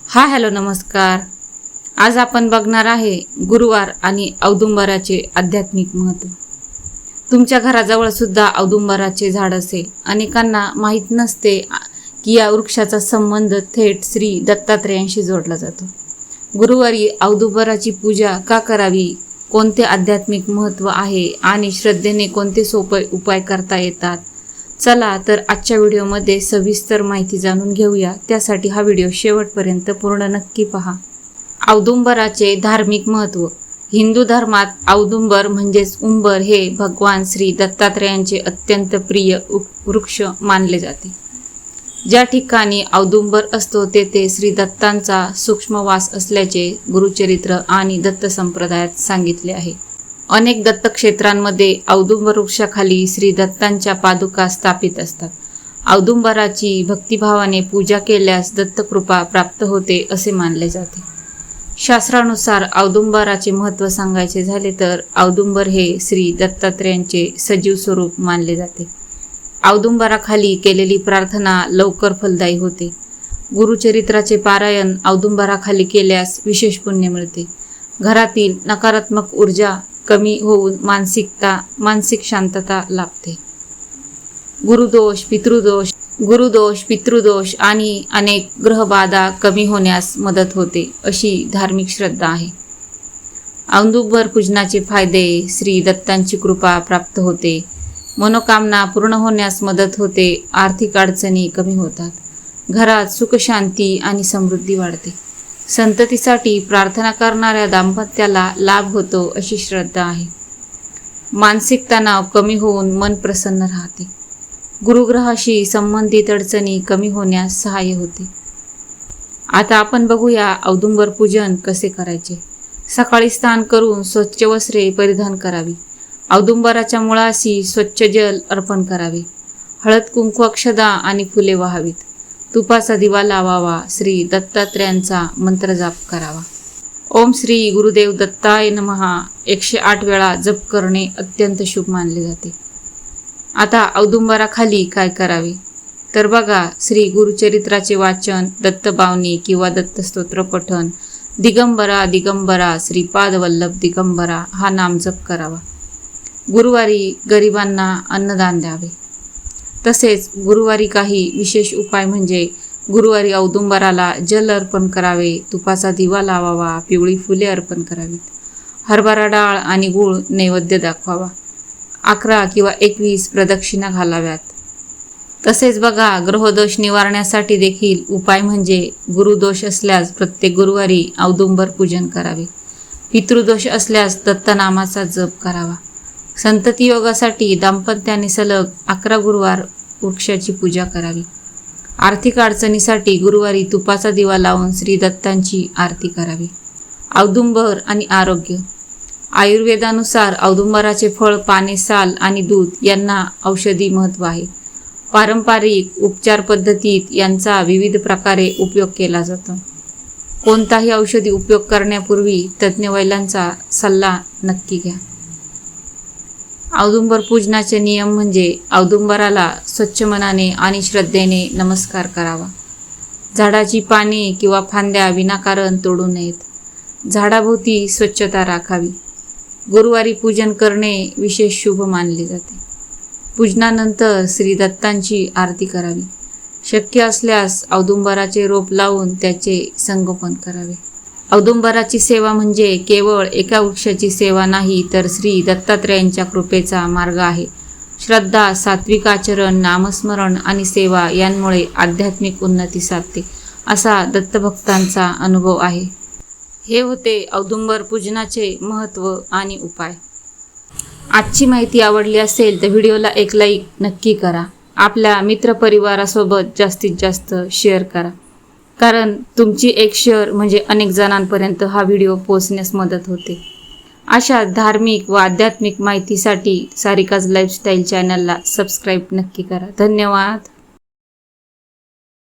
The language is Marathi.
हॅलो नमस्कार। आज आपण बघणार आहे गुरुवार आणि औदुंबराचे आध्यात्मिक महत्त्व। तुमच्या घराजवळ सुद्धा औदुंबराचे झाड असेल। अनेकांना माहित नसते की या वृक्षाचा संबंध थेट श्री दत्तात्रेयांशी जोडला जातो। गुरुवारी औदुंबराची पूजा का करावी, कोणते आध्यात्मिक महत्त्व आहे आणि श्रद्धेने कोणते सोपे उपाय करता येतात, चला तर आजच्या व्हिडिओमध्ये सविस्तर माहिती जाणून घेऊया। त्यासाठी हा व्हिडिओ शेवटपर्यंत पूर्ण नक्की पहा। औदुंबराचे धार्मिक महत्त्व। हिंदू धर्मात औदुंबर म्हणजेच उंबर हे भगवान श्री दत्तात्रेयांचे अत्यंत प्रिय वृक्ष मानले जाते। ज्या ठिकाणी औदुंबर असतो तेथे श्री दत्तांचा सूक्ष्म वास असल्याचे गुरुचरित्र आणि दत्त संप्रदायात सांगितले आहे। अनेक दत्तक्षेत्रांमध्ये औदुंबर वृक्षाखाली श्री दत्तांच्या पादुका स्थापित असतात। औदुंबराची भक्तिभावाने पूजा केल्यास दत्तकृपा प्राप्त होते असे मानले जाते। शास्त्रानुसार औदुंबराचे महत्त्व सांगायचे झाले तर औदुंबर हे श्री दत्तात्रेयांचे सजीव स्वरूप मानले जाते। औदुंबराखाली केलेली प्रार्थना लवकर फलदायी होते। गुरुचरित्राचे पारायण औदुंबराखाली केल्यास विशेष पुण्य मिळते। घरातील नकारात्मक ऊर्जा कमी होऊन मानसिक शांतता लाभते। गुरुदोष, पितृदोष आणि अनेक ग्रहबाधा कमी होण्यास मदत होते अशी धार्मिक श्रद्धा आहे। औदुंबर पूजनाचे फायदे। श्री दत्तांची कृपा प्राप्त होते। मनोकामना पूर्ण होण्यास मदत होते। आर्थिक अडचणी कमी होतात। घरात सुख शांती आणि समृद्धी वाढते। संततीसाठी प्रार्थना करणाऱ्या दाम्पत्याला लाभ होतो अशी श्रद्धा आहे। मानसिक तणाव कमी होऊन मन प्रसन्न राहते। गुरुग्रहाशी संबंधित अडचणी कमी होण्यास सहाय्य होते। आता आपण बघूया औदुंबर पूजन कसे करायचे। सकाळी स्नान करून स्वच्छ वस्त्रे परिधान करावी। औदुंबराच्या मुळाशी स्वच्छ जल अर्पण करावे। हळद कुंकू अक्षदा आणि फुले वाहावीत। तुपाचा दिवा लावावा। श्री दत्तात्रेयांचा मंत्र जाप करावा। ओम श्री गुरुदेव दत्ताय नमः 108 वेळा जप करणे अत्यंत शुभ मानले जाते। आता औदुंबराखाली काय करावे तर बघा, श्री गुरुचरित्राचे वाचन, दत्तबावनी किंवा दत्तस्तोत्र पठण, दिगंबरा दिगंबरा श्रीपाद वल्लभ दिगंबरा हा नाम जप करावा। गुरुवारी गरिबांना अन्नदान द्यावे। तसेच गुरुवारी काही विशेष उपाय म्हणजे गुरुवारी औदुंबराला जल अर्पण करावे, तुपाचा दिवा लावावा, पिवळी फुले अर्पण करावीत, हरभरा डाळ आणि गूळ नैवेद्य दाखवावा, 11 किंवा 21 प्रदक्षिणा घालाव्यात। तसेच बघा, ग्रहदोष निवारण्यासाठी देखील उपाय म्हणजे गुरुदोष असल्यास प्रत्येक गुरुवारी औदुंबर पूजन करावे। पितृदोष असल्यास दत्तनामाचा जप करावा। संतती योगासाठी दाम्पत्याने सलग 11 गुरुवार वृक्षाची पूजा करावी। आर्थिक अडचणीसाठी गुरुवारी तुपाचा दिवा लावून श्री दत्तांची आरती करावी। औदुंबर आणि आरोग्य। आयुर्वेदानुसार औदुंबराचे फळ, पाने, साल आणि दूध यांना औषधी महत्त्व आहे। पारंपरिक उपचार पद्धतीत यांचा विविध प्रकारे उपयोग केला जातो। कोणताही औषधी उपयोग करण्यापूर्वी तज्ज्ञ वैद्यांचा सल्ला नक्की घ्या। औदुंबर पूजनाचे नियम म्हणजे औदुंबराला स्वच्छ मनाने आणि श्रद्धेने नमस्कार करावा। झाडाची पाने किंवा फांद्या विनाकारण तोडू नयेत। झाडाभोवती स्वच्छता राखावी। गुरुवारी पूजन करणे विशेष शुभ मानले जाते। पूजनानंतर श्री दत्तांची आरती करावी। शक्य असल्यास औदुंबराचे रोप लावून त्याचे संगोपन करावे। औदुंबराची सेवा म्हणजे केवळ एका वृक्षाची सेवा नाही, तर श्री दत्तात्रेयांच्या कृपेचा मार्ग आहे। श्रद्धा, सात्विक आचरण, नामस्मरण आणि सेवा यांमुळे आध्यात्मिक उन्नती साधते असा दत्तभक्तांचा अनुभव आहे। हे होते औदुंबर पूजनाचे महत्त्व आणि उपाय। आजची माहिती आवडली असेल तर व्हिडिओला एक लाईक नक्की करा। आपल्या मित्रपरिवारासोबत जास्तीत जास्त शेअर करा, कारण तुमची एक शेअर म्हणजे अनेक जणांपर्यंत हा व्हिडिओ पोहोचण्यास मदत होते। अशा धार्मिक व आध्यात्मिक माहितीसाठी सारिकाज लाईफस्टाईल चॅनलला सबस्क्राईब नक्की करा। धन्यवाद।